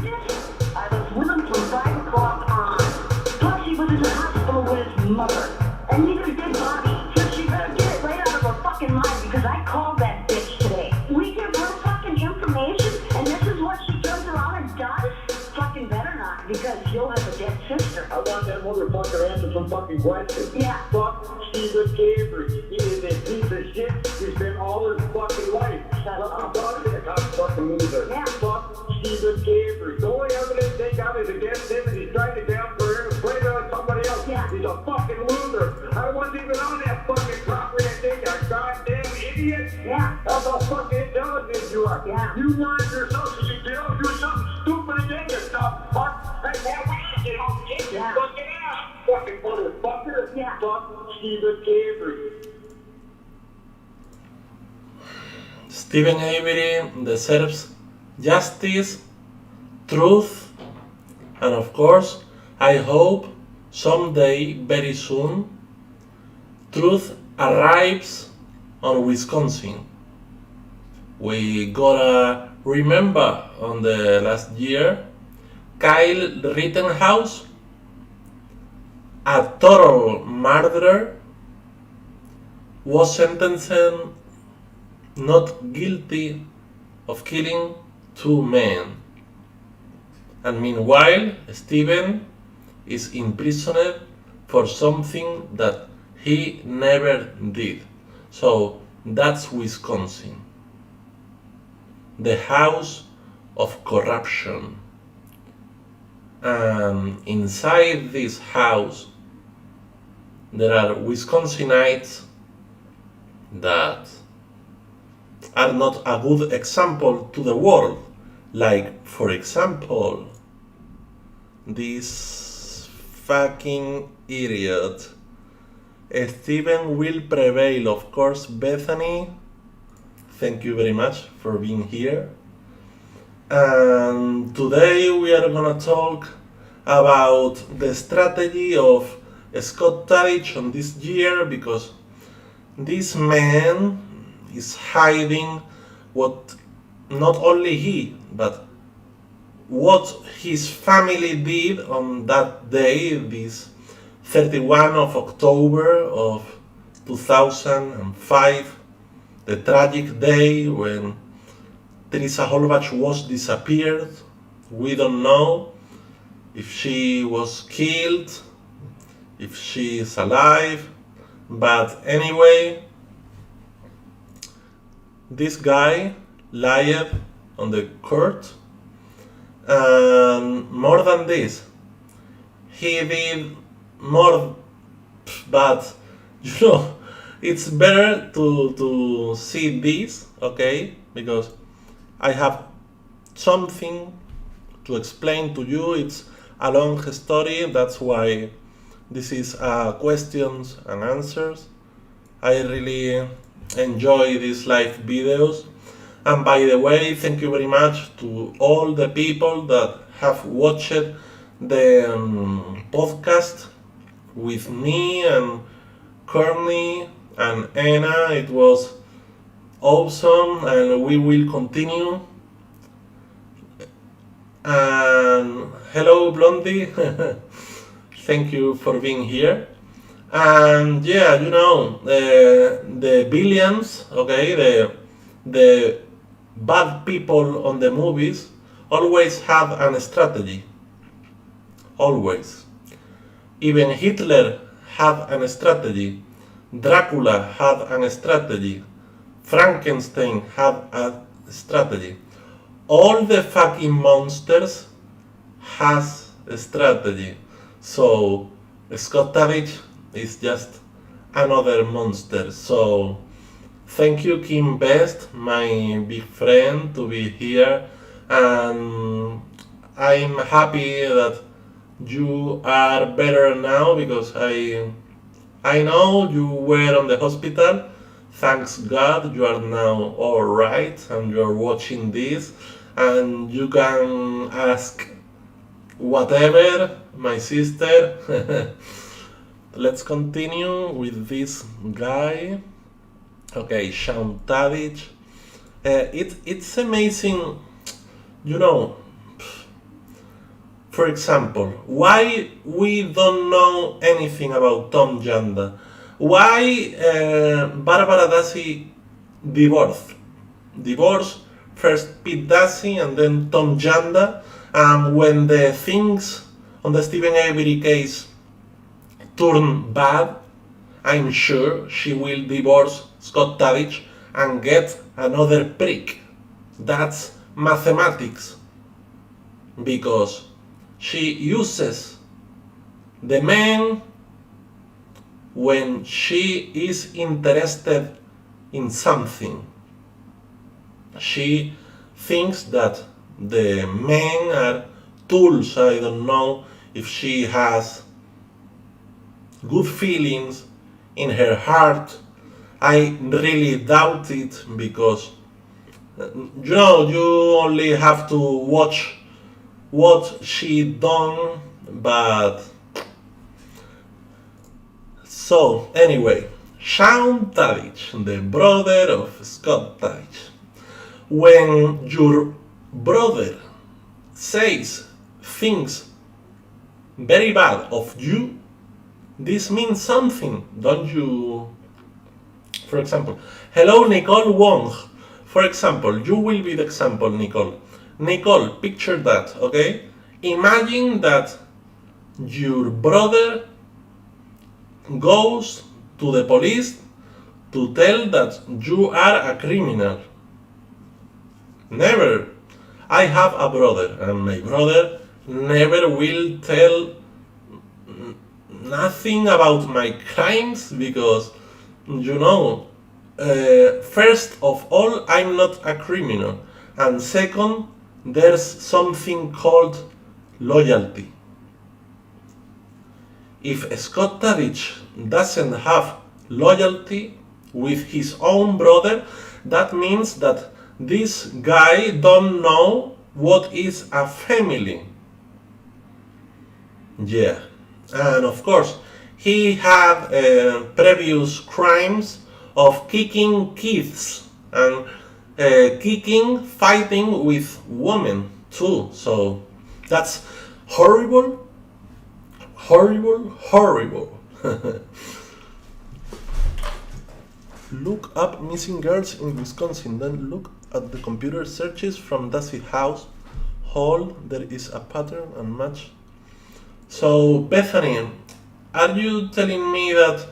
this? I was with him from 5 o'clock on. Plus, he was in the hospital with his mother. And neither did Bobby. So she better get it right out of her fucking mind because I called that bitch today. We give her fucking information, and this is what she turns around and does? Fucking better not, because you'll have a dead sister. I want that motherfucker to answer some fucking questions. Yeah. Fuck Stephen Avery. He is a piece of shit. He's been all his fucking life. I'm talking to the cop fucking loser. Yeah. Fuck Stephen Avery. The only evidence they got is against him and he's trying to down for him and blame it on somebody else. Yeah. He's a fucking loser. I wasn't even on that fucking property. I think you goddamn idiot. Yeah. That's how fucking intelligent you are. Yeah. You want your social security, do something stupid again, you dumb fuck. Hey, man, we get off the Yeah. fucking ass. Fucking motherfucker. Yeah. Fuck Stephen Avery. Stephen Avery deserves justice, truth, and of course, I hope someday, very soon, truth arrives on Wisconsin. We gotta remember on the last year, Kyle Rittenhouse, a total murderer, was sentenced not guilty of killing 2 men. And meanwhile, Stephen is imprisoned for something that he never did. So that's Wisconsin, the house of corruption. And inside this house, there are Wisconsinites that are not a good example to the world. Like, for example, this fucking idiot. Stephen will prevail, of course. Bethany, thank you very much for being here. And today we are gonna talk about the strategy of Scott Tadych on this year, because this man is hiding what not only he, but what his family did on that day, this 31 of October of 2005, the tragic day when Teresa Halbach was disappeared. We don't know if she was killed, if she is alive, but anyway, this guy lied on the court, and more than this, he did more, but you know, it's better to see this, okay, because I have something to explain to you. It's a long story, that's why this is questions and answers. I really enjoy these live videos. And by the way, thank you very much to all the people that have watched the podcast with me and Courtney and Anna. It was awesome and we will continue. And hello Blondie, thank you for being here. And yeah, you know, the villains, okay, the bad people on the movies always have a strategy. Always. Even Hitler had a strategy. Dracula had a strategy. Frankenstein had a strategy. All the fucking monsters has a strategy. So Scott Tadych is just another monster. So thank you, Kim Best, my big friend, to be here, and I'm happy that you are better now, because I know you were on the hospital. Thanks God you are now alright and you're watching this, and you can ask whatever, my sister. Let's continue with this guy. Okay, Sean Tadych. It's amazing, you know, For example, why we don't know anything about Tom Janda? Why Barbara Dassey divorced first Pete Dassey and then Tom Janda, and when the things on the Stephen Avery case turn bad, I'm sure she will divorce Scott Tadych and get another prick. That's mathematics, because she uses the man when she is interested in something. She thinks that the men are tools. I don't know if she has good feelings in her heart. I really doubt it, because you only have to watch what she done. But so anyway, Sean Tadych, the brother of Scott Tadych. When your brother says things very bad of you, this means something, don't you? For example, hello Nicole Wong. For example, you will be the example, Nicole. Nicole, picture that, okay? Imagine that your brother goes to the police to tell that you are a criminal. Never. I have a brother, and my brother never will tell nothing about my crimes, because first of all, I'm not a criminal, and second, there's something called loyalty. If Scott Tadych doesn't have loyalty with his own brother, that means that this guy don't know what is a family. Yeah, and of course, he had previous crimes of kicking kids and fighting with women too. So that's horrible, horrible, horrible. Look up missing girls in Wisconsin, then look at the computer searches from Dassey household. There is a pattern and match. So Bethany, are you telling me that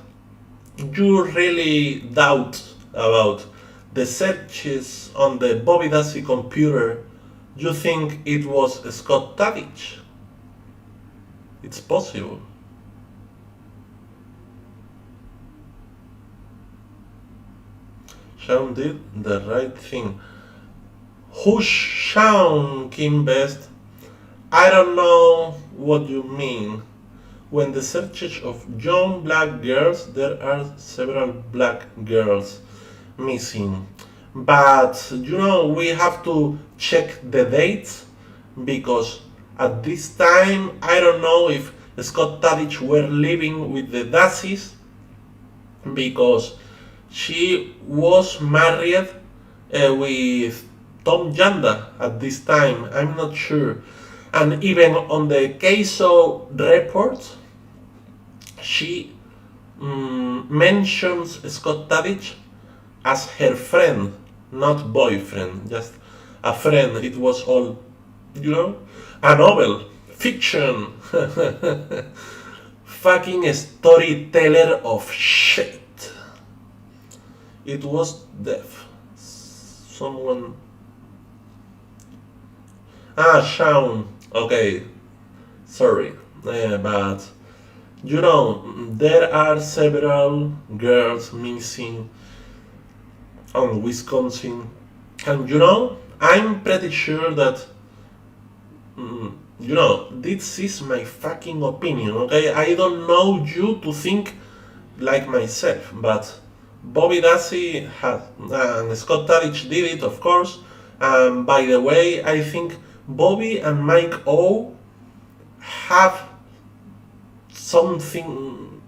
you really doubt about the searches on the Bobby Dassey computer? You think it was Scott Tadych? It's possible. Sean did the right thing. Who's Sean, Kim Best? I don't know what you mean. When the searches of young black girls, there are several black girls missing. But we have to check the dates, because at this time I don't know if Scott Tadych were living with the Dasseys, because she was married with Tom Janda at this time. I'm not sure. And even on the CASO report, she mentions Scott Tadych as her friend, not boyfriend, just a friend. It was all, a novel, fiction. Fucking storyteller of shit. It was death. Someone. Sean. Okay. Sorry. But, there are several girls missing on Wisconsin. And, I'm pretty sure that, this is my fucking opinion, okay? I don't know you to think like myself, but Bobby Dassey had, and Scott Tadych did it, of course. By the way, I think Bobby and Mike O have something,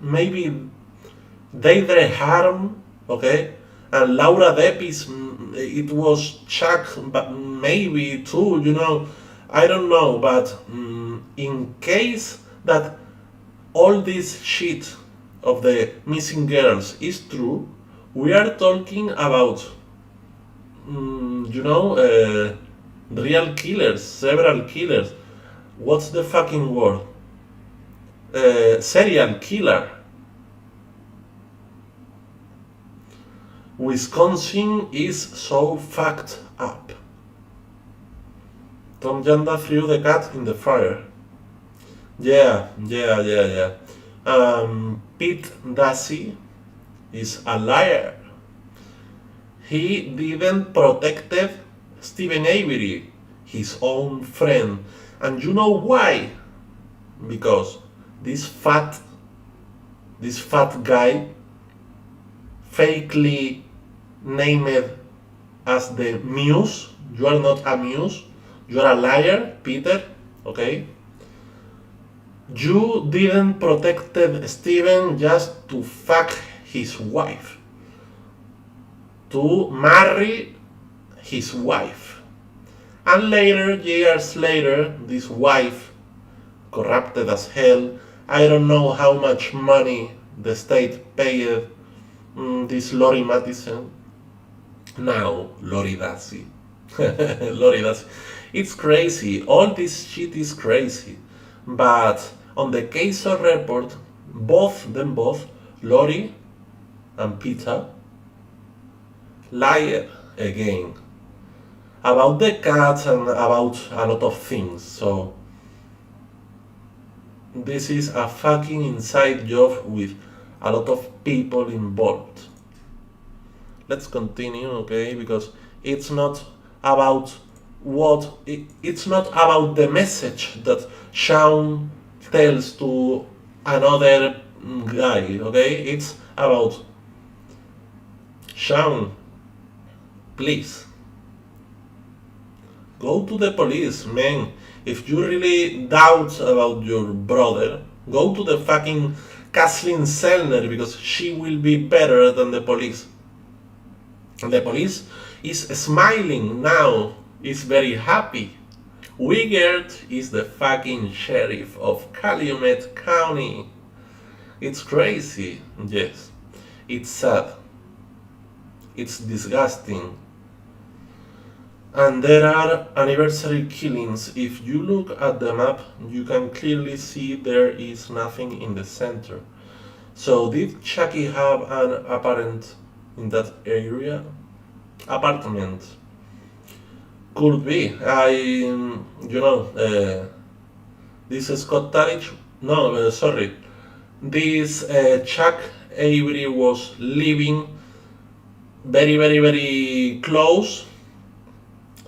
maybe they did harm, okay? And Laura Depp it was Chuck, but maybe too, I don't know, but in case that all this shit of the missing girls is true, we are talking about, real killers, several killers. What's the fucking word? Serial killer. Wisconsin is so fucked up. Tom Janda threw the cat in the fire. Yeah. Pete Dassey is a liar. He didn't protect Stephen Avery, his own friend. And you know why? Because this fat guy, fakely named as the muse. You are not a muse. You are a liar, Peter. Okay? You didn't protect Steven just to fuck his wife. To marry his wife. And later, years later, this wife, corrupted as hell, I don't know how much money the state paid this Lori Mattison. Now, Lori Dassey. Lori Dassey. It's crazy. All this shit is crazy. But on the case of report, both, Lori and Peter, lied again. About the cat and about a lot of things. So, this is a fucking inside job with a lot of people involved. Let's continue, okay? Because it's not about it's not about the message that Sean tells to another guy, okay? It's about Sean, please go to the police, man. If you really doubt about your brother, go to the fucking Kathleen Sellner, because she will be better than the police. And the police is smiling now, is very happy. Wigert is the fucking sheriff of Calumet County. It's crazy, yes. It's sad. It's disgusting. And there are anniversary killings. If you look at the map, you can clearly see there is nothing in the center. So did Chucky have an apartment in that area? Apartment. Could be. This is Scott Tadych. No, sorry. This Chuck Avery was living very, very, very close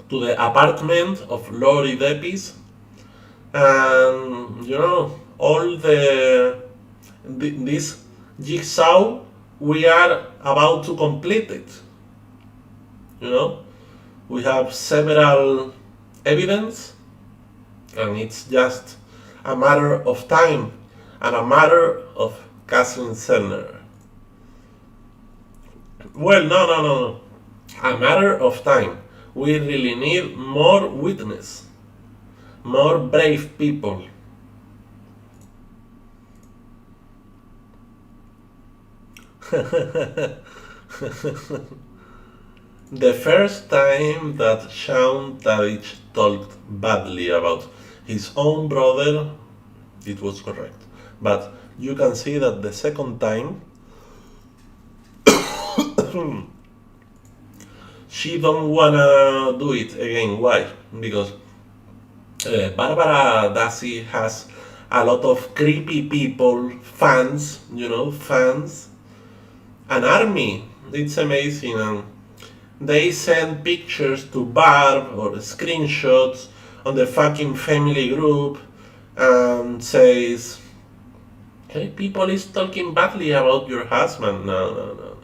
to the apartment of Lori Deppis, and all this jigsaw, we are about to complete it. We have several evidence, and it's just a matter of time and a matter of Kathleen Sellner. Well, no. A matter of time. We really need more witness, more brave people. The first time that Sean Tadych talked badly about his own brother, it was correct. But you can see that the second time, she don't wanna do it again. Why? Because Barbara Dassey has a lot of creepy people, fans, an army. It's amazing, and they send pictures to Barb or screenshots on the fucking family group and says, hey, people is talking badly about your husband. No.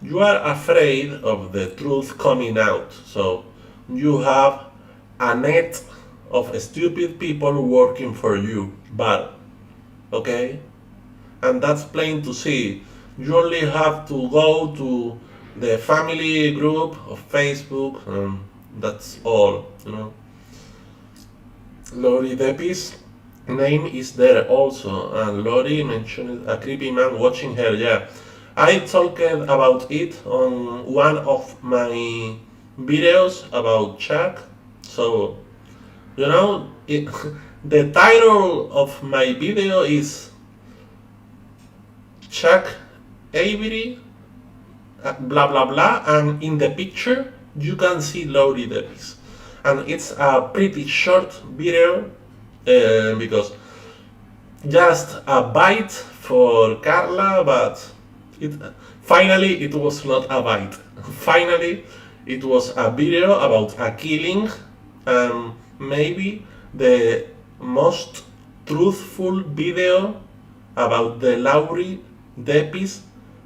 You are afraid of the truth coming out, so you have a net of stupid people working for you, but, okay? And that's plain to see. You only have to go to the family group of Facebook and That's all, you know. Lori Depp's name is there also, and Lori mentioned a creepy man watching her. Yeah, I talked about it on one of my videos about Chuck. So you know, the title of my video is Chuck Avery, blah blah blah, and in the picture you can see Lori Davis, and it's a pretty short video because just a bite for Carla, but it finally it was not a bite. Finally, it was a video about a killing, and maybe the most truthful video about the Lori Depp's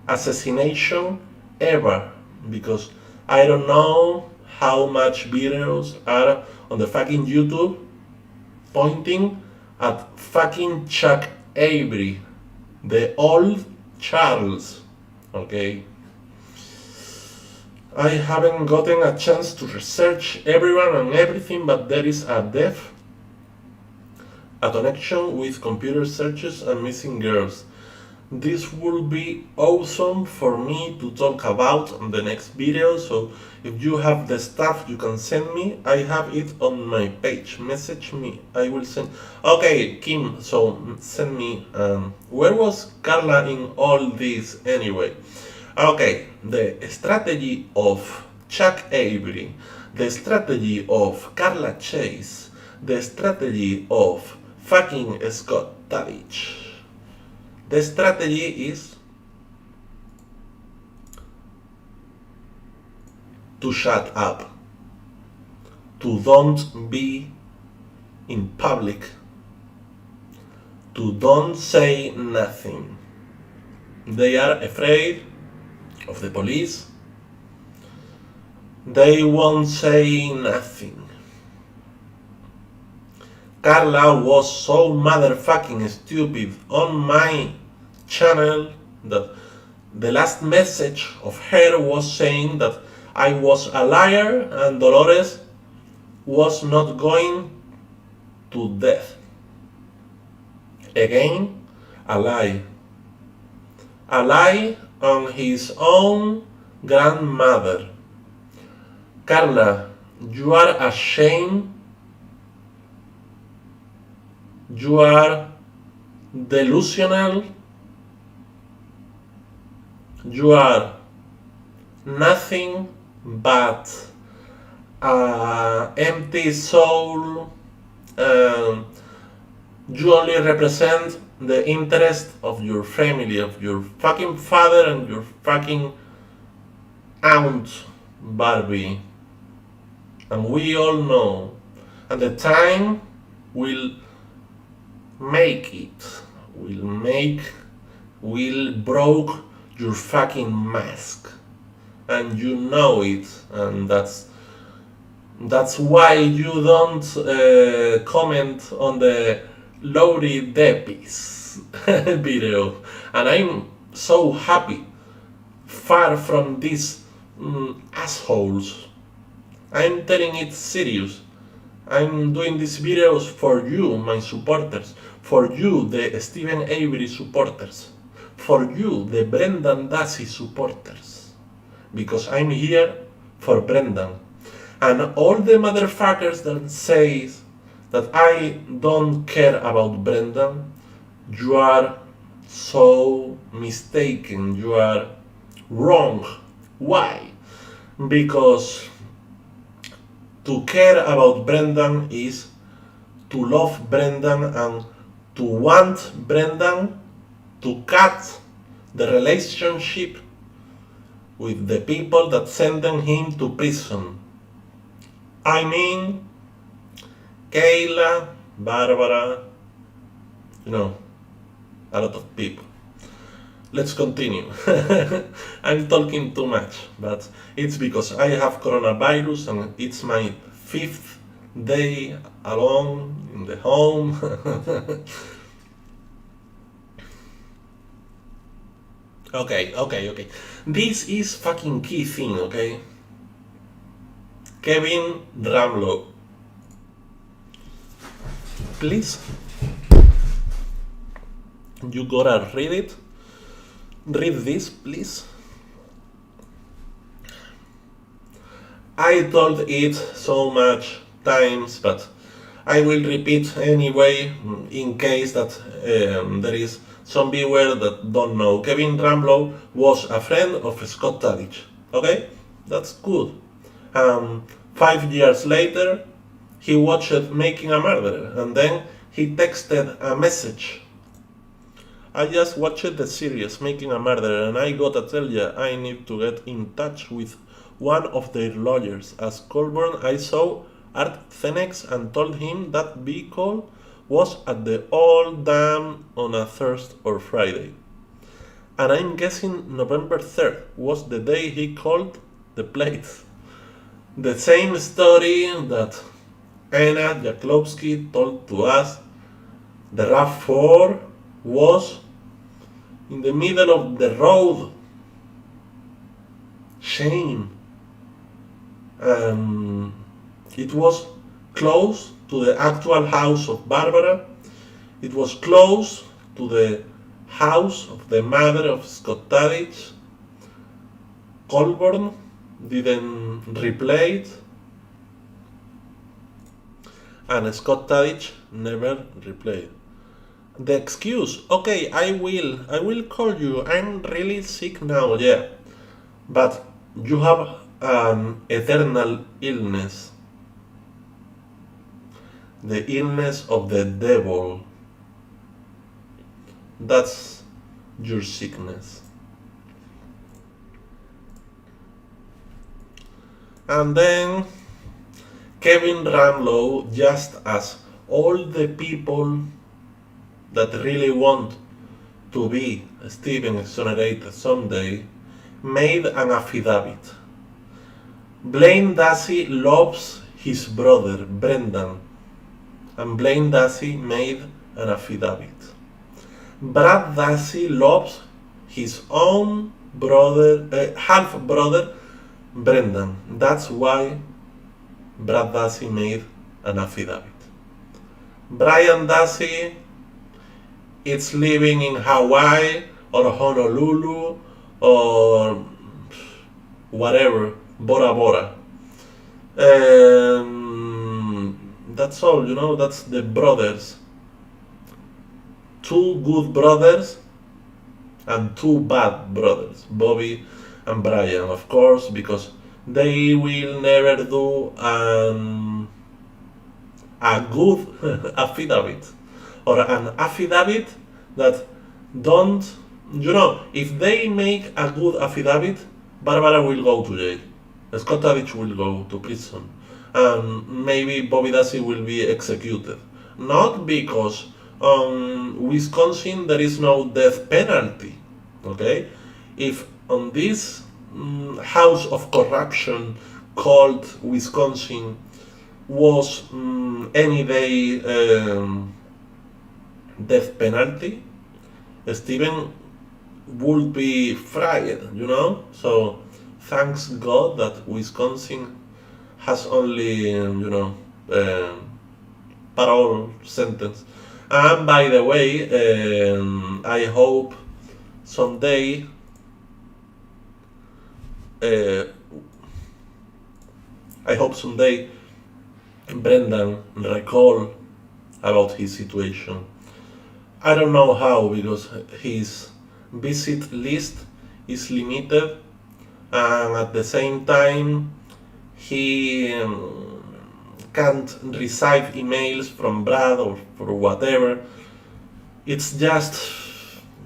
assassination ever, because I don't know how much videos are on the fucking YouTube pointing at fucking Chuck Avery, the old Charles, okay? I haven't gotten a chance to research everyone and everything, but there is a death, a connection with computer searches and missing girls. This will be awesome for me to talk about on the next video, so if you have the stuff you can send me. I have it on my page. Message me, I will send. Okay, Kim, so send me. Where was Carla in all this anyway? Okay, the strategy of Chuck Avery, the strategy of Carla Chase, the strategy of fucking Scott Tadych. The strategy is to shut up, to don't be in public, to don't say nothing. They are afraid of the police. They won't say nothing. Carla was so motherfucking stupid on my channel that the last message of her was saying that I was a liar and Dolores was not going to death. Again, a lie. A lie on his own grandmother. Carla, you are ashamed. You are delusional. You are nothing but an empty soul. You only represent the interest of your family, of your fucking father and your fucking aunt Barbie. And we all know. And the time will make it. Will broke your fucking mask. And you know it. And that's why you don't comment on the Lori Depp's video. And I'm so happy. Far from these assholes. I'm telling it serious. I'm doing these videos for you, my supporters. For you, the Stephen Avery supporters. For you, the Brendan Dassey supporters. Because I'm here for Brendan. And all the motherfuckers that say that I don't care about Brendan, you are so mistaken. You are wrong. Why? Because to care about Brendan is to love Brendan and to want Brendan to cut the relationship with the people that sent him to prison. I mean, Kayla, Barbara, a lot of people. Let's continue. I'm talking too much, but it's because I have coronavirus and it's my 5th day alone in the home. Okay. This is fucking key thing, okay? Kevin Ramlo. Please, you gotta read it. Read this, please. I told it so much times, but I will repeat anyway in case that there is some viewer that don't know. Kevin Ramlo was a friend of Scott Tadych. Okay, that's good. 5 years later, he watched Making a Murderer, and then he texted a message. I just watched the series Making a Murderer, and I gotta tell ya, I need to get in touch with one of their lawyers. As Colburn, I saw Art Cenex and told him that vehicle was at the Old Dam on a Thursday or Friday. And I'm guessing November 3rd was the day he called the plates. The same story that Anna Jaklowski told to us. The RAV4 was in the middle of the road. Shame. It was close to the actual house of Barbara. It was close to the house of the mother of Scott Tadych. Colburn didn't reply it, and Scott Tadych never replied. The excuse, okay, I will call you. I'm really sick now, yeah, but you have an eternal illness. The illness of the devil. That's your sickness. And then Kevin Ramlo, just as all the people that really want to be Stephen exonerated someday, made an affidavit. Blaine Dassey loves his brother Brendan, and Blaine Dassey made an affidavit. Brad Dassey loves his own brother, half brother Brendan. That's why Brad Dassey made an affidavit. Brian Dassey is living in Hawaii or Honolulu or whatever, Bora Bora. That's all, that's the brothers. 2 good brothers and 2 bad brothers, Bobby and Brian, of course, because they will never do a good affidavit, or an affidavit that don't, if they make a good affidavit, Barbara will go to jail, Scott Tadych will go to prison, and maybe Bobby Dassey will be executed. Not because Wisconsin there is no death penalty, okay? If on this house of corruption called Wisconsin was any day death penalty, Stephen would be fried, So thanks God that Wisconsin has only, parole sentence. And by the way, I hope someday Brendan recall about his situation. I don't know how, because his visit list is limited, and at the same time he can't receive emails from Brad or whatever. It's just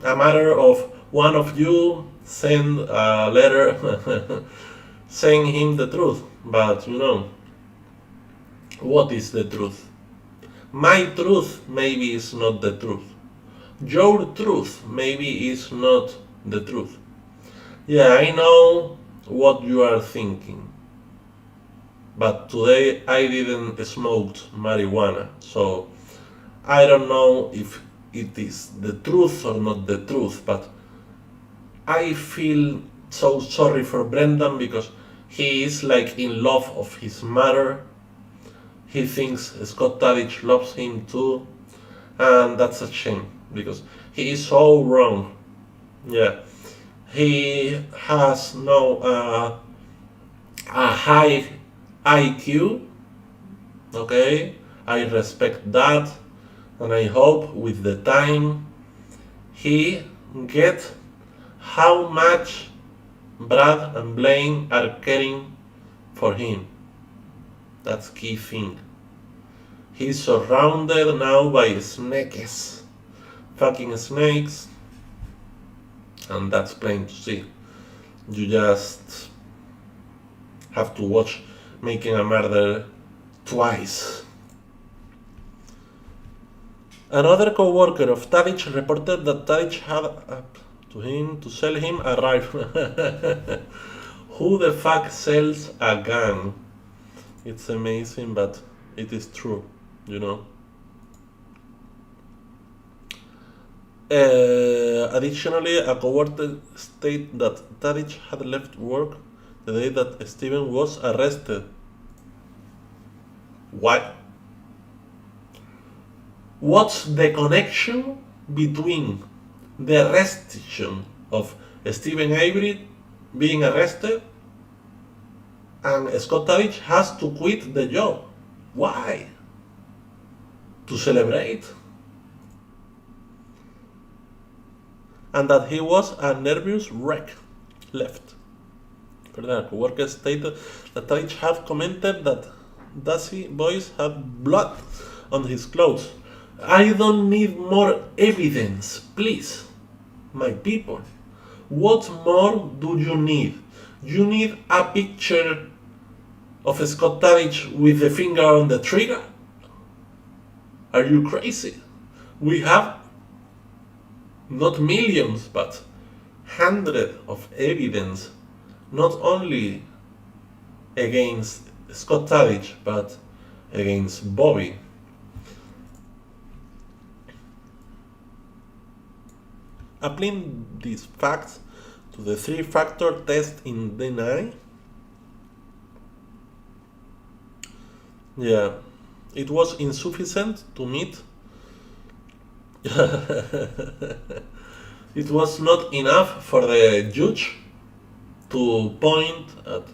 a matter of one of you send a letter saying him the truth. But what is the truth? My truth maybe is not the truth. Your truth maybe is not the truth. Yeah, I know what you are thinking. But today I didn't smoke marijuana, so I don't know if it is the truth or not the truth, but I feel so sorry for Brendan because he is like in love of his mother. He thinks Scott Tadych loves him too, and that's a shame because he is so wrong. Yeah, he has no a high IQ. Okay, I respect that, and I hope with the time he get how much Brad and Blaine are caring for him. That's key thing. He's surrounded now by snakes, fucking snakes, and that's plain to see. You just have to watch Making a Murder twice. Another co-worker of Tadych reported that Tadych had up to him to sell him a rifle. Who the fuck sells a gun? It's amazing, but it is true, you know. Additionally, a co-worker stated that Tadych had left work the day that Steven was arrested. Why? What's the connection between the arrestation of Stephen Avery being arrested and Scott Tadych has to quit the job? Why? To celebrate? And that he was a nervous wreck. Left. Further, co-worker stated that Tadych had commented that Dassey boys had blood on his clothes. I don't need more evidence, please, my people. What more do you need? You need a picture of Scott Tadych with the finger on the trigger? Are you crazy? We have not millions, but hundreds of evidence, not only against Scott Tadych, but against Bobby. Applying these facts to the three-factor test in DNA, yeah, it was insufficient to meet. It was not enough for the judge to point at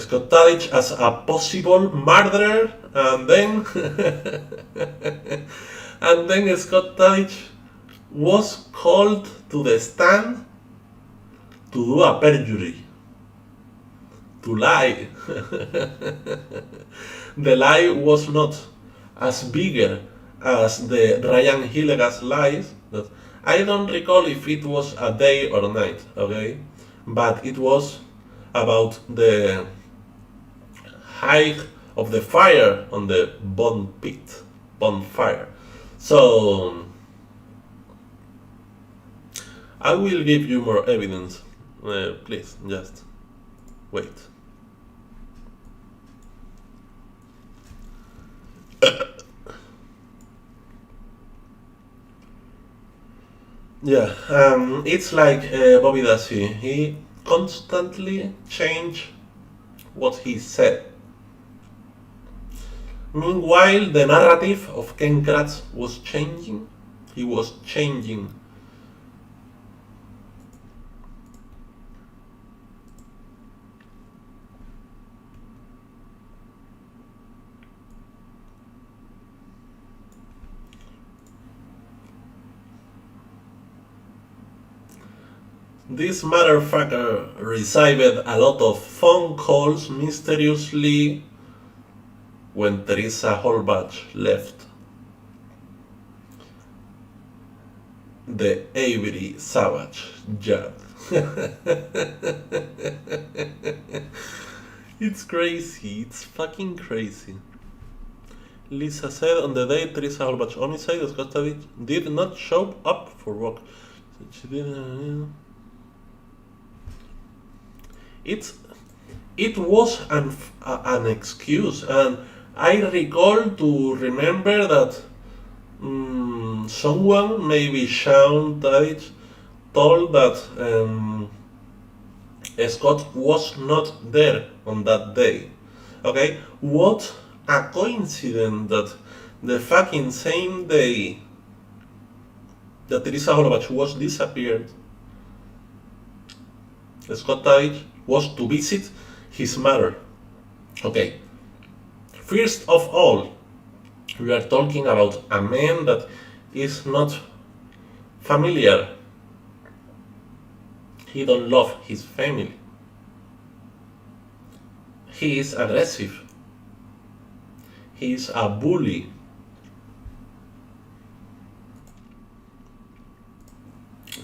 Scott Tadych as a possible murderer, and then and then Scott Tadych was called to the stand to do a perjury, to lie. The lie was not as bigger as the Ryan Hillegas lies. That I don't recall if it was a day or night, okay? But it was about the height of the fire on the bonfire. So I will give you more evidence. Please, just wait. Yeah, it's like Bobby Dassey. He constantly changed what he said. Meanwhile, the narrative of Ken Kratz was changing. He was changing. This motherfucker received a lot of phone calls mysteriously when Teresa Halbach left the Avery Savage yard. It's crazy, it's fucking crazy. Lisa said on the day Teresa Halbach homicide, Scott Tadych did not show up for work. She didn't. It was an excuse, and I recall to remember that someone, maybe Sean Tadych, told that Scott was not there on that day. Okay? What a coincidence that the fucking same day that Teresa Halbach was disappeared, Scott Tadych was to visit his mother. Okay. First of all, we are talking about a man that is not familiar. He don't love his family. He is aggressive. He is a bully.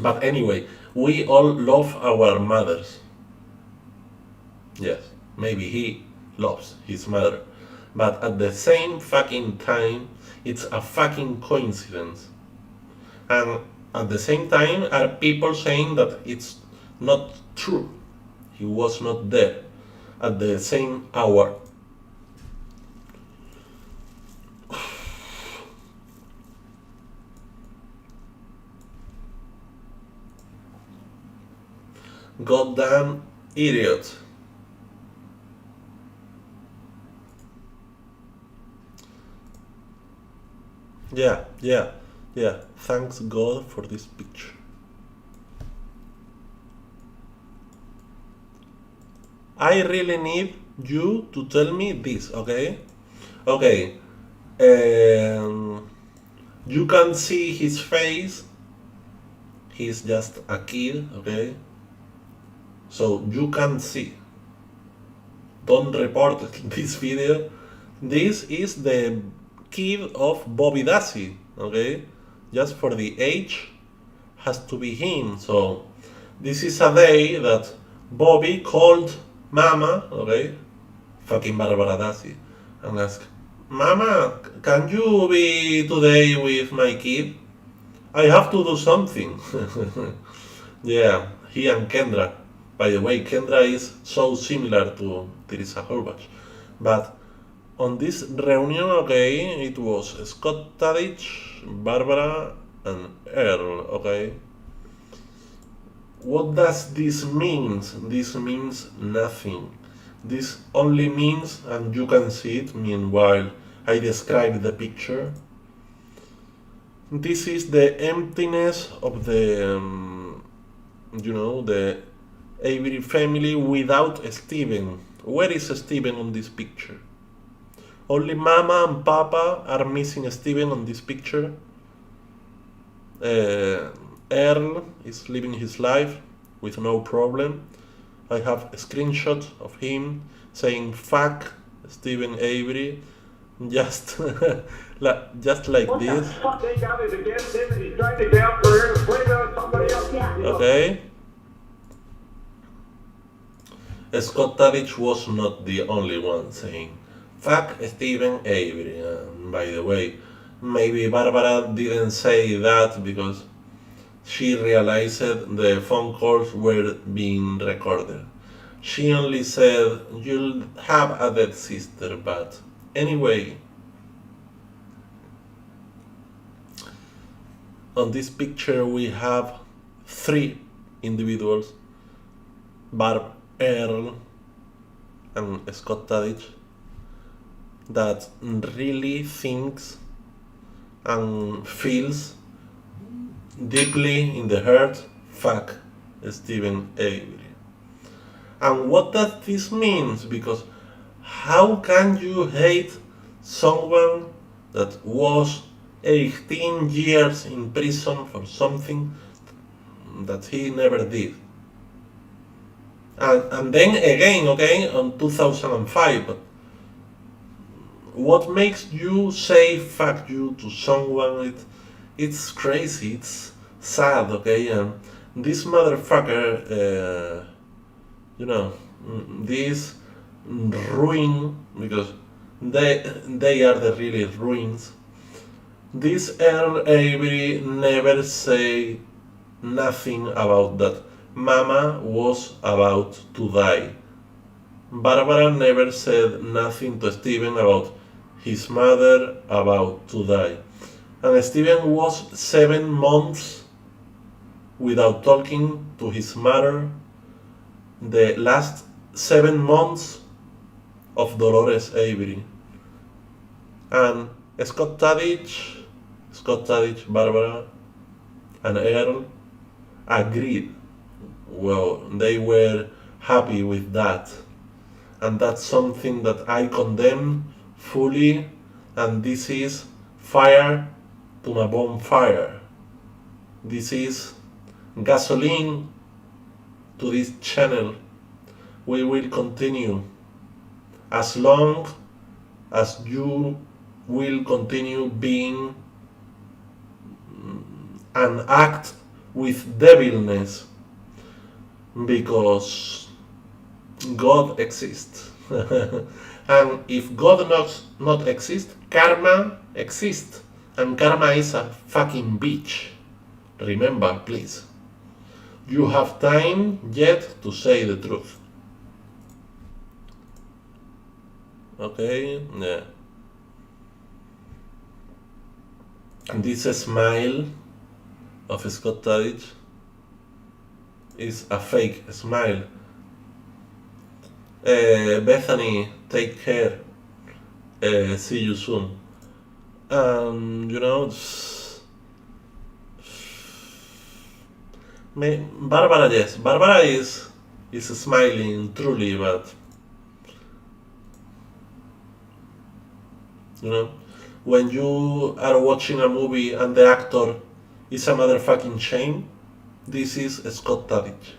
But anyway, we all love our mothers. Yes, maybe he loves his mother. But at the same fucking time, it's a fucking coincidence. And at the same time, are people saying that it's not true. He was not there at the same hour. Goddamn idiot. Yeah. Thanks God for this picture. I really need you to tell me this, okay? Okay. You can see his face. He's just a kid, okay? So you can see. Don't report this video. This is the kid of Bobby Dassey, okay? Just for the age has to be him. So this is a day that Bobby called Mama, okay? Fucking Barbara Dassey, and asked, Mama, can you be today with my kid? I have to do something. Yeah, he and Kendra. By the way, Kendra is so similar to Teresa Halbach. But on this reunion, okay, it was Scott Tadych, Barbara, and Earl, okay? What does this mean? This means nothing. This only means, and you can see it meanwhile I describe the picture, this is the emptiness of the, the Avery family without Steven. Where is Steven on this picture? Only Mama and Papa are missing Steven on this picture. Earl is living his life with no problem. I have a screenshot of him saying fuck Stephen Avery, just just like What the this. fuck? Take out is against him and he's trying to get out for her to blame it on somebody else. Yeah. Okay. Scott Tadych was not the only one saying fuck Stephen Avery. By the way, maybe Barbara didn't say that because she realized the phone calls were being recorded. She only said, you'll have a dead sister, but anyway. On this picture we have three individuals, Barb, Earl, and Scott Tadych, that really thinks and feels deeply in the heart, fuck Stephen Avery. And what does this mean? Because how can you hate someone that was 18 years in prison for something that he never did? And then again, okay, on 2005, but what makes you say fuck you to someone? It's crazy, it's sad, okay? And this motherfucker, this ruin, because they are the really ruins. This Earl Avery never say nothing about that. Mama was about to die. Barbara never said nothing to Stephen about his mother about to die. And Stephen was 7 months without talking to his mother. the last 7 months of Dolores Avery. And Scott Tadych, Barbara, and Earl agreed. Well, they were happy with that. And that's something that I condemn fully. And this is fire to my bonfire. This is gasoline to this channel. We will continue as long as you will continue being and act with devilness, because God exists. And if God not exist, karma exists. And karma is a fucking bitch. Remember, please. You have time yet to say the truth. Okay? Yeah. And this smile of Scott Tadych is a fake smile. Bethany, take care. See you soon. You know, Barbara, yes, Barbara is smiling truly, but you know, when you are watching a movie and the actor is a motherfucking shame, this is Scott Tadych.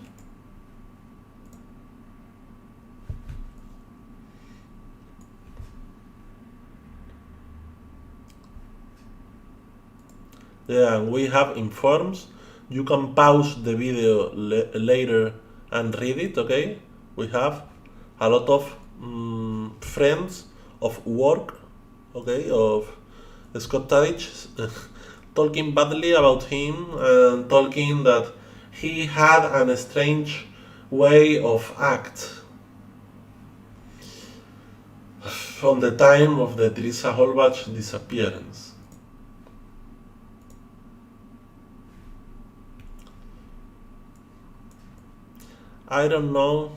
Yeah, we have informs. You can pause the video later and read it, okay? We have a lot of friends of work, okay, of Scott Tadych talking badly about him and talking that he had a strange way of act from the time of the Teresa Halbach disappearance. I don't know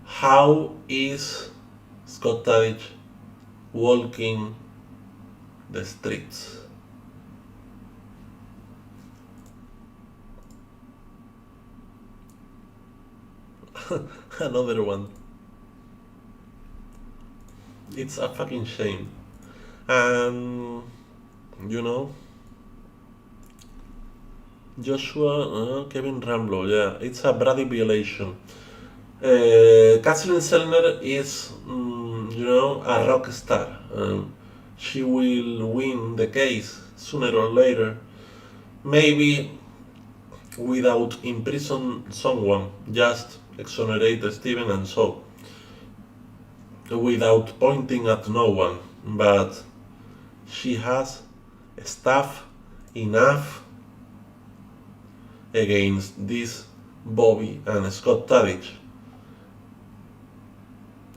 how is Scott Tadych walking the streets. Another one. It's a fucking shame. And you know, Joshua, Kevin Ramlo, yeah, it's a bloody violation. Kathleen Sellner is, you know, a rock star. She will win the case sooner or later. Maybe without imprison someone, just exonerate Steven and so. Without pointing at no one. But she has stuff enough against this Bobby and Scott Tadych.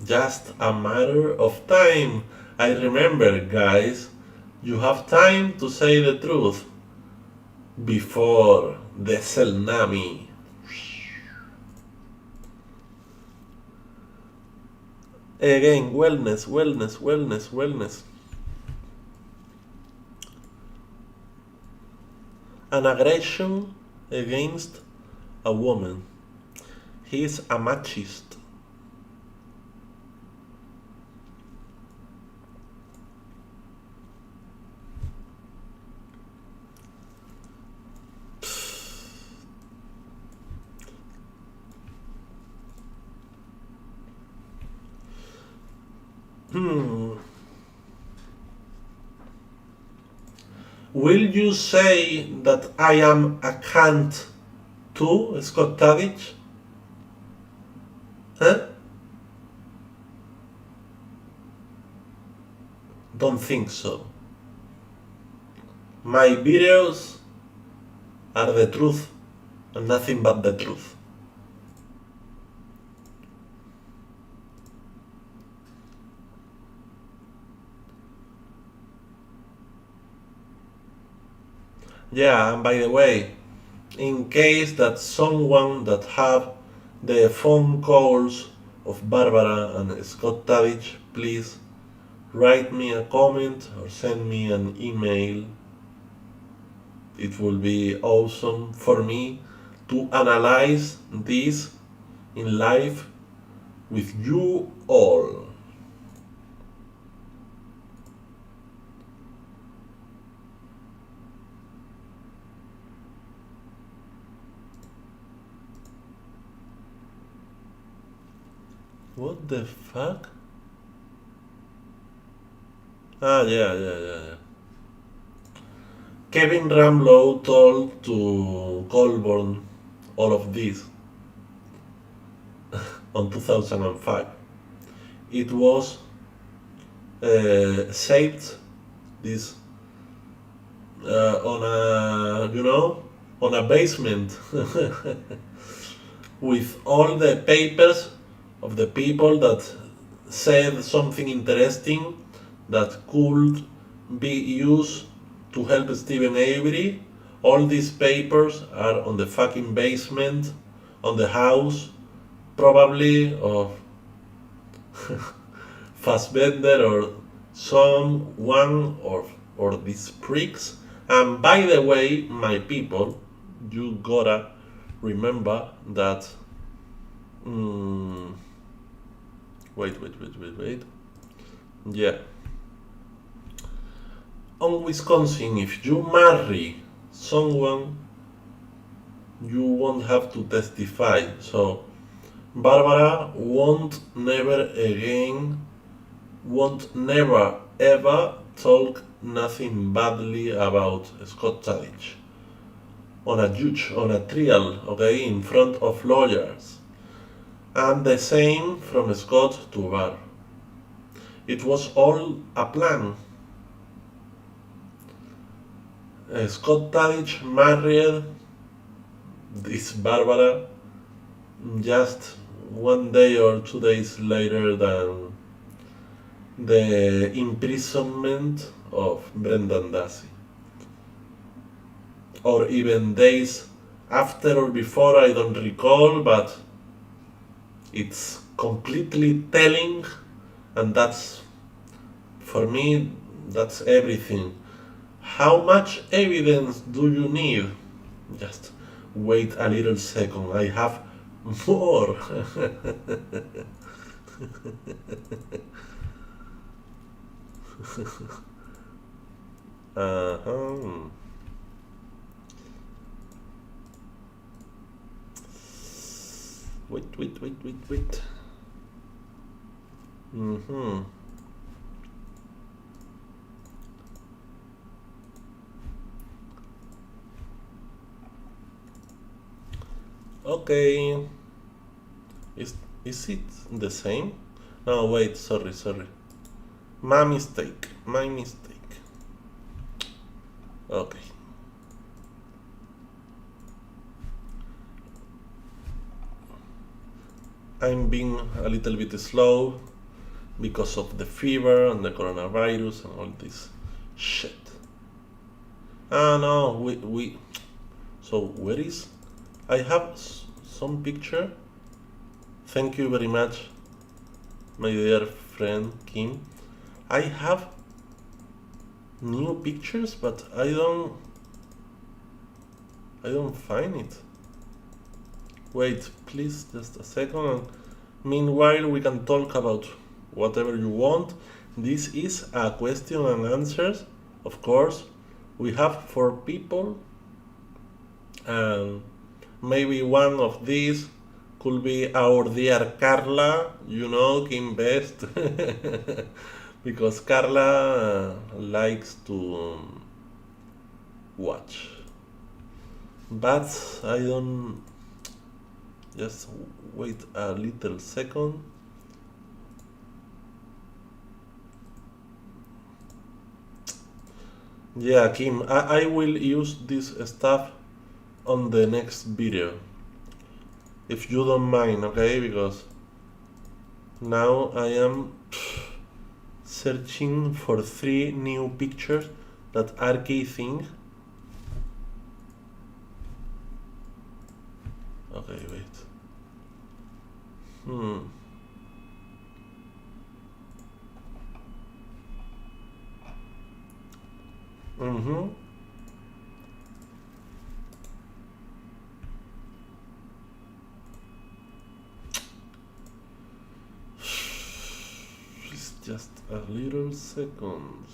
Just a matter of time. I remember, guys, you have time to say the truth before the tsunami. Again, wellness. An aggression against a woman. He is a machist. Will you say that I am a cunt too, Scott Tadych? Huh? Don't think so. My videos are the truth and nothing but the truth. Yeah, and by the way, in case that someone that have the phone calls of Barbara and Scott Tadych, please write me a comment or send me an email. It will be awesome for me to analyze this in live with you all. What the fuck? Yeah. Kevin Ramlo told to Colborne all of this on 2005. It was saved this on a basement with all the papers of the people that said something interesting that could be used to help Stephen Avery. All these papers are on the fucking basement, on the house, probably of Fassbender or someone or these pricks. And by the way, my people, you gotta remember that. Wait. Yeah. On Wisconsin, if you marry someone, you won't have to testify. So Barbara won't never ever talk nothing badly about Scott Tadych on a judge, on a trial, okay, in front of lawyers. And the same from Scott to Bar. It was all a plan. Scott Tadych married this Barbara just 1 day or 2 days later than the imprisonment of Brendan Dassey. Or even days after or before, I don't recall, but it's completely telling, and that's, for me, that's everything. How much evidence do you need? Just wait a little second, I have more. Uh-huh. Wait. Mm-hmm. Okay. Is it the same? No, wait, sorry. My mistake. Okay. I'm being a little bit slow because of the fever and the coronavirus and all this shit. No, we. So where is? I have some picture. Thank you very much, my dear friend Kim. I have new pictures, but I don't find it. Wait, please, just a second. Meanwhile, we can talk about whatever you want. This is a question and answers. Of course, we have 4 people, and maybe one of these could be our dear Carla, Kim Best, because Carla likes to watch. But I don't. Just wait a little second. Yeah, Kim, I will use this stuff on the next video, if you don't mind, okay? Because now I am searching for 3 new pictures that are key things. Hmm. Mm-hmm. It's just a little second.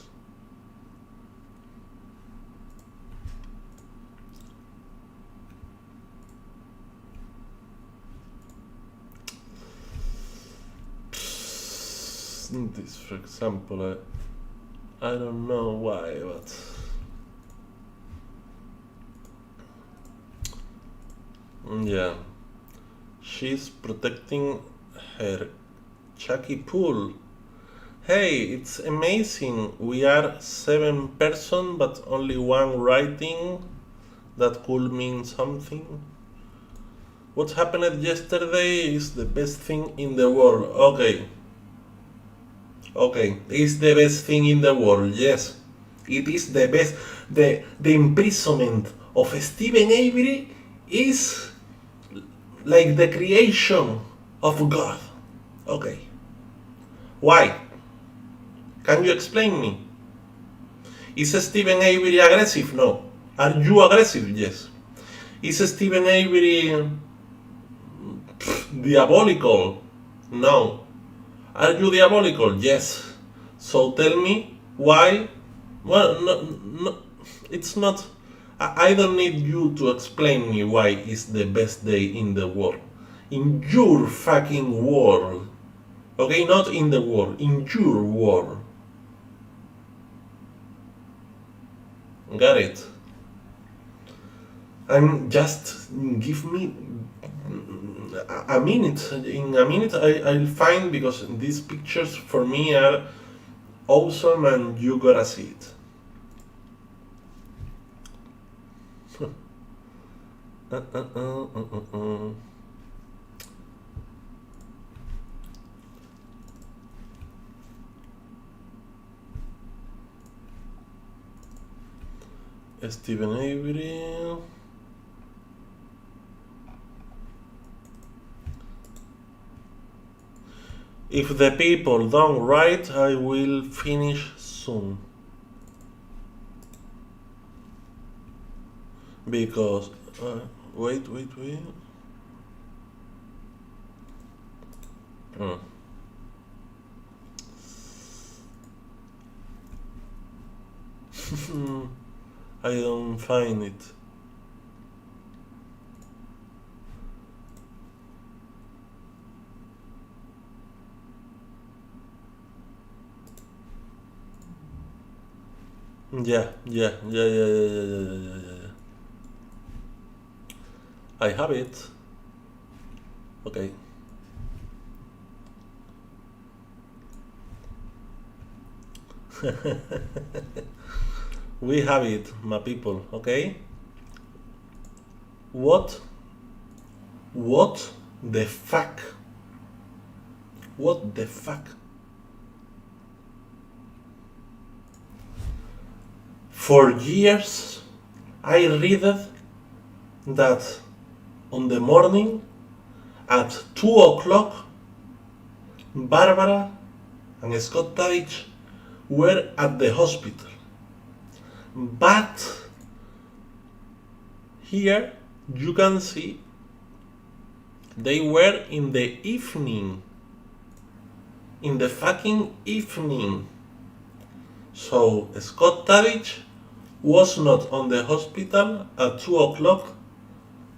This, for example, I don't know why, but yeah, she's protecting her Chucky pool. Hey, it's amazing. We are 7 person, but only one writing. That could mean something. What happened yesterday is the best thing in the world. Okay. Okay, it's the best thing in the world, yes. It is the best. The imprisonment of Stephen Avery is like the creation of God. Okay. Why? Can you explain me? Is Stephen Avery aggressive? No. Are you aggressive? Yes. Is Stephen Avery diabolical? No. Are you diabolical? Yes. So tell me why. Well, no, it's not. I don't need you to explain me why it's the best day in the world. In your fucking world. Okay, not in the world, in your world. Got it? And just give me a minute. In a minute, I'll find, because these pictures for me are awesome and you gotta see it. Stephen Avery. If the people don't write, I will finish soon. Because, wait. Hmm. I don't find it. Yeah. I have it. Okay. We have it, my people, okay? What the fuck? What the fuck? For years, I read that on the morning at 2 o'clock, Barbara and Scott Tadych were at the hospital. But here you can see they were in the evening. In the fucking evening. So Scott Tadych was not on the hospital at 2 o'clock,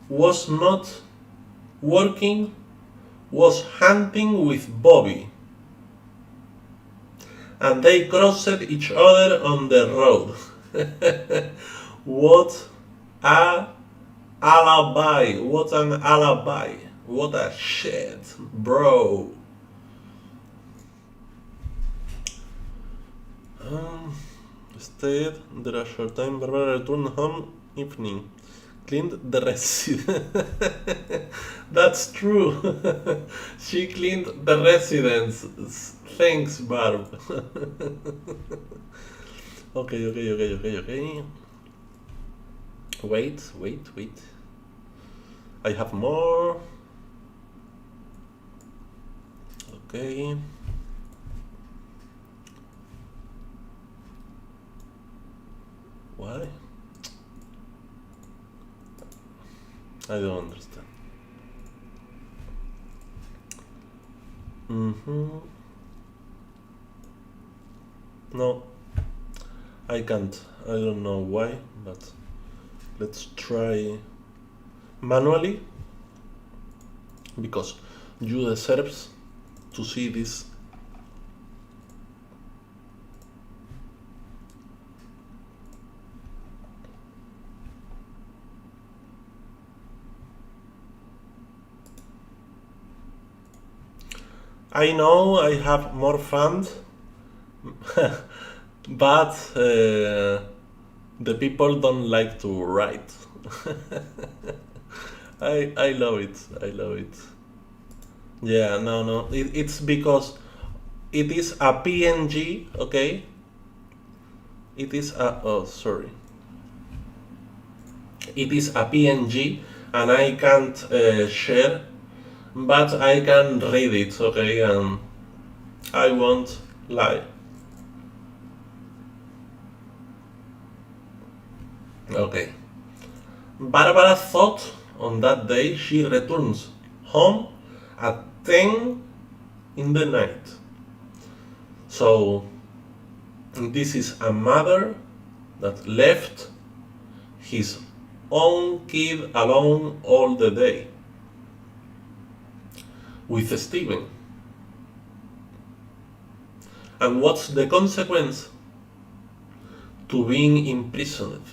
was not working, was hunting with Bobby. And they crossed each other on the road. What a alibi. What an alibi. What a shit, bro. Stayed there a short time. Barbara returned home evening. Cleaned the residence. That's true. She cleaned the residence. Thanks, Barb. Okay. Wait. I have more. Okay. Why? I don't understand. No, I can't. I don't know why, but let's try manually because you deserve to see this. I know I have more fun, but the people don't like to write. I love it. I love it. Yeah, no. It's because it is a PNG, okay? It is a, oh, sorry. It is a PNG and I can't share, but I can read it, okay? And I won't lie. Okay. Barbara thought on that day she returns home at 10 in the night. So this is a mother that left his own kid alone all the day with Steven. And what's the consequence? To being imprisoned.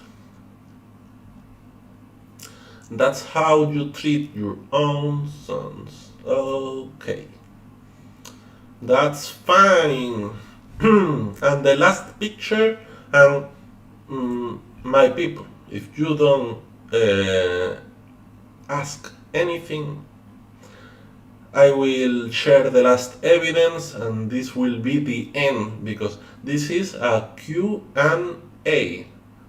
That's how you treat your own sons. Okay. That's fine. And the last picture, and my people, if you don't ask anything, I will share the last evidence and this will be the end because this is a Q&A,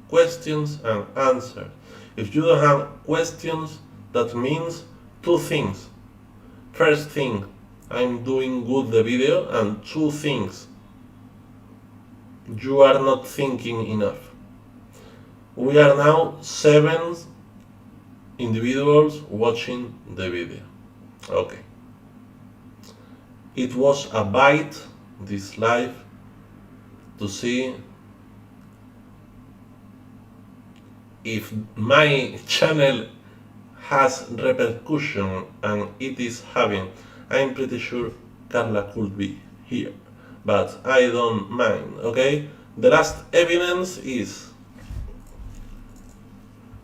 questions and answers. If you don't have questions, that means two things. First thing, I'm doing good the video, and two things, you are not thinking enough. We are now 7 individuals watching the video. Okay. It was a bite, this live, to see if my channel has repercussion, and it is having. I'm pretty sure Carla could be here, but I don't mind, okay? The last evidence is...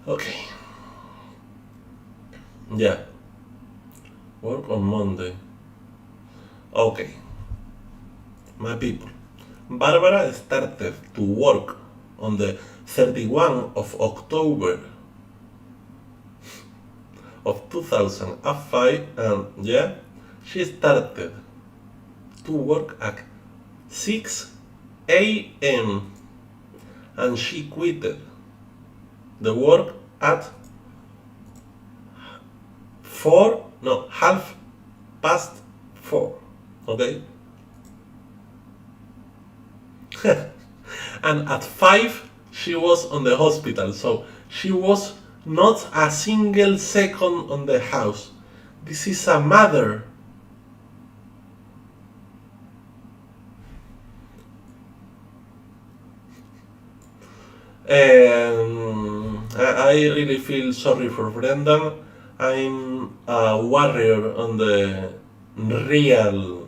Okay. Yeah. Work on Monday. Okay. My people. Barbara started to work on the 31 of October of 2005, and yeah, she started to work at 6 a.m. and she quitted the work at 4:30, okay? And at 5 she was on the hospital, so she was not a single second on the house. This is a mother. I really feel sorry for Brendan. I'm a warrior on the real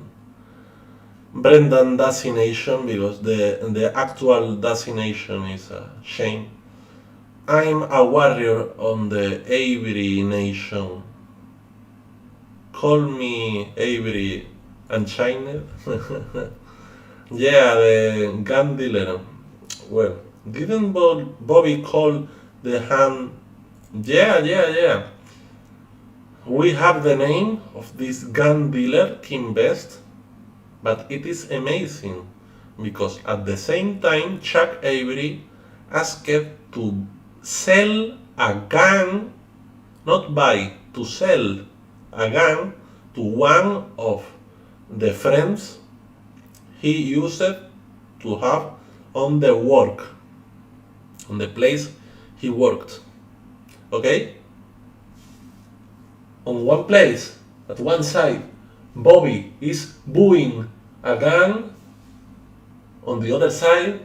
Brendan Dassey Nation because the actual Dassey Nation is a shame. I'm a warrior on the Avery Nation. Call me Avery Unchained. Yeah, the gun dealer. Well, didn't Bobby call the hand? Yeah. We have the name of this gun dealer, Kim Best, but it is amazing because at the same time Chuck Avery asked to sell a gun, not buy, to sell a gun to one of the friends he used to have on the work, on the place he worked. Okay? On one place, at one side, Bobby is booing a gun. On the other side,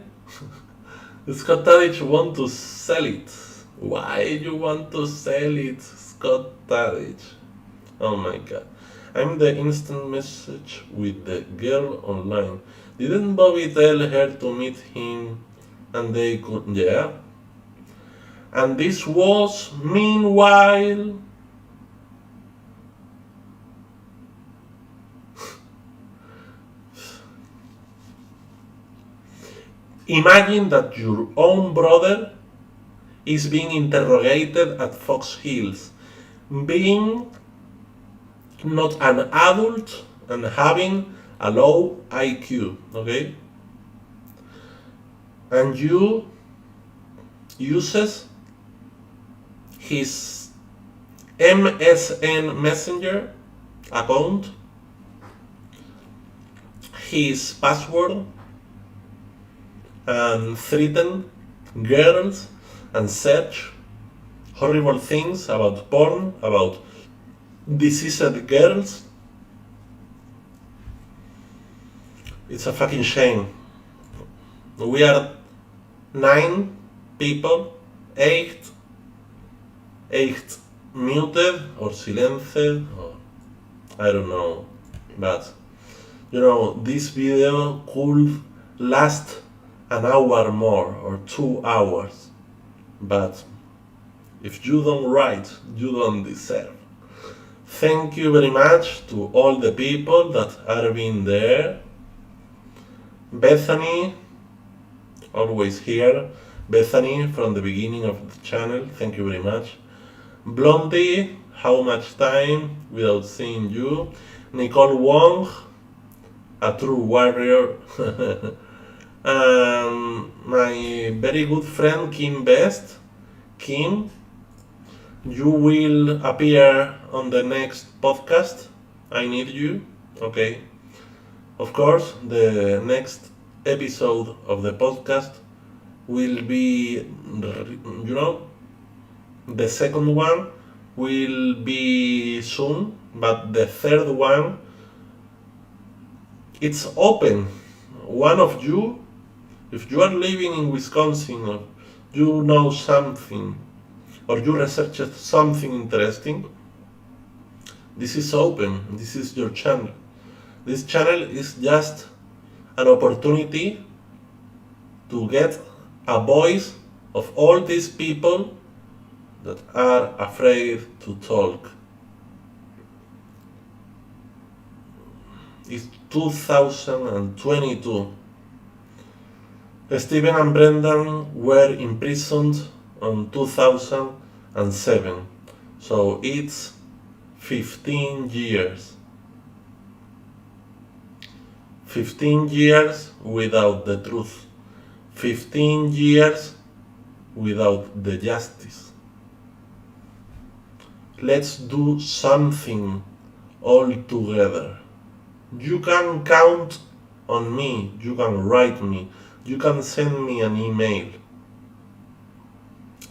Scott Tadych want to sell it. Why you want to sell it, Scott Tadych? Oh my god. I'm the instant message with the girl online. Didn't Bobby tell her to meet him and they could... Yeah. And this was meanwhile... Imagine that your own brother is being interrogated at Fox Hills, being not an adult and having a low IQ, okay? And you uses his MSN Messenger account, his password, and threaten girls and search horrible things about porn, about diseased girls. It's a fucking shame. We are 9 people, 8 muted or silenced, or I don't know, but you know, this video could last an hour more or 2 hours, but if you don't write, you don't deserve. Thank you very much to all the people that are being there. Bethany, always here. Bethany from the beginning of the channel, thank you very much. Blondie, how much time without seeing you. Nicole Wong, a true warrior. My very good friend Kim Best. Kim, you will appear on the next podcast. I need you, okay? Of course, the next episode of the podcast will be, you know, the second one will be soon, but the third one, it's open. One of you, if you are living in Wisconsin, or you know something, or you researched something interesting, this is open. This is your channel. This channel is just an opportunity to get a voice of all these people that are afraid to talk. It's 2022. Stephen and Brendan were imprisoned on 2007, so it's 15 years. 15 years without the truth. 15 years without the justice. Let's do something all together. You can count on me, you can write me, you can send me an email.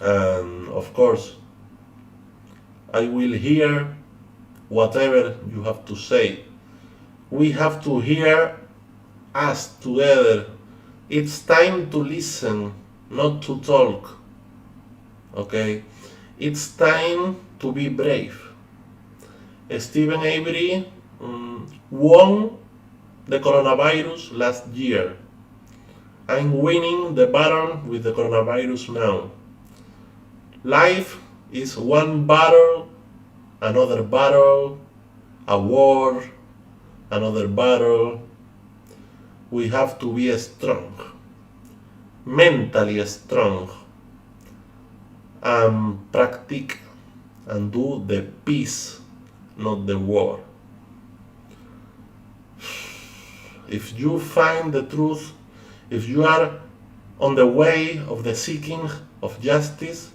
And of course, I will hear whatever you have to say. We have to hear us together. It's time to listen, not to talk. Okay? It's time to be brave. Stephen Avery won the coronavirus last year. I'm winning the battle with the coronavirus now. Life is one battle, another battle, a war, another battle. We have to be strong, mentally strong, and practice and do the peace, not the war. If you find the truth, if you are on the way of the seeking of justice,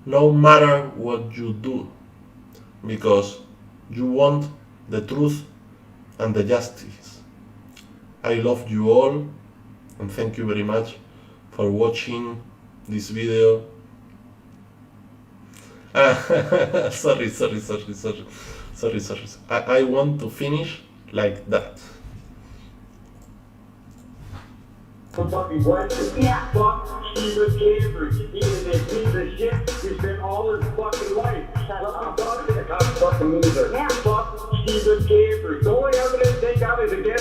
no matter what you do, because you want the truth and the justice. I love you all, and thank you very much for watching this video. Sorry. I want to finish like that. Fucking wife. Yeah. Fuck Stephen Avery. He is a piece of shit. He spent all his fucking life. Shut up. Fuck the fucking loser. Yeah. Fuck Stephen Avery. The only evidence they got is against